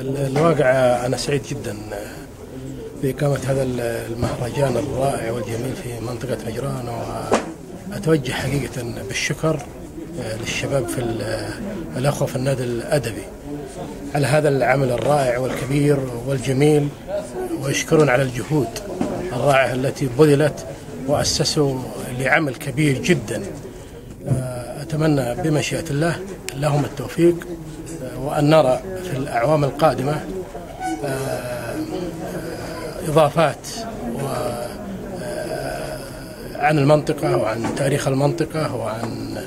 الواقع أنا سعيد جدا بإقامة هذا المهرجان الرائع والجميل في منطقة نجران، وأتوجه حقيقة بالشكر للشباب في الأخوة في النادي الأدبي على هذا العمل الرائع والكبير والجميل، ويشكرون على الجهود الرائعة التي بذلت وأسسوا لعمل كبير جدا. أتمنى بمشيئة الله لهم التوفيق، وأن نرى في الأعوام القادمة إضافات عن المنطقة وعن تاريخ المنطقة وعن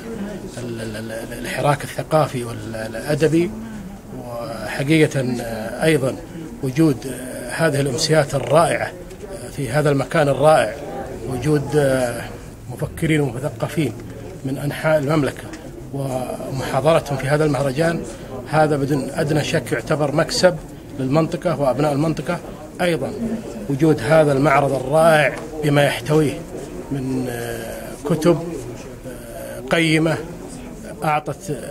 الحراك الثقافي والأدبي، وحقيقة أيضا وجود هذه الأمسيات الرائعة في هذا المكان الرائع، وجود مفكرين ومثقفين من أنحاء المملكة ومحاضرتهم في هذا المهرجان، هذا بدون أدنى شك يعتبر مكسب للمنطقة وأبناء المنطقة. أيضا وجود هذا المعرض الرائع بما يحتويه من كتب قيمة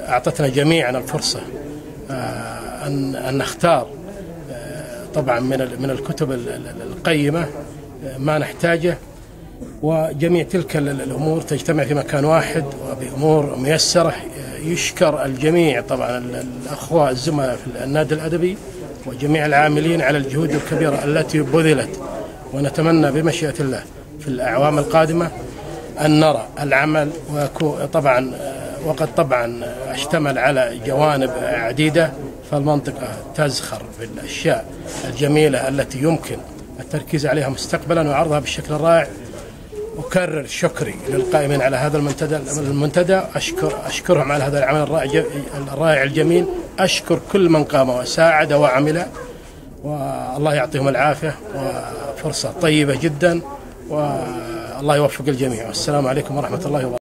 أعطتنا جميعا الفرصة أن نختار طبعا من الكتب القيمة ما نحتاجه، وجميع تلك الأمور تجتمع في مكان واحد وبأمور ميسرة. يشكر الجميع طبعا الأخوة الزملاء في النادي الأدبي وجميع العاملين على الجهود الكبيرة التي بذلت، ونتمنى بمشيئة الله في الأعوام القادمة أن نرى العمل طبعا، وقد طبعا اشتمل على جوانب عديدة، فالمنطقة تزخر بالأشياء الجميلة التي يمكن التركيز عليها مستقبلا وعرضها بالشكل الرائع. أكرر شكري للقائمين على هذا المنتدى، أشكرهم على هذا العمل الرائع الجميل، أشكر كل من قام وساعد وعمل، والله يعطيهم العافية، وفرصة طيبة جدا، والله يوفق الجميع. والسلام عليكم ورحمة الله وبركاته.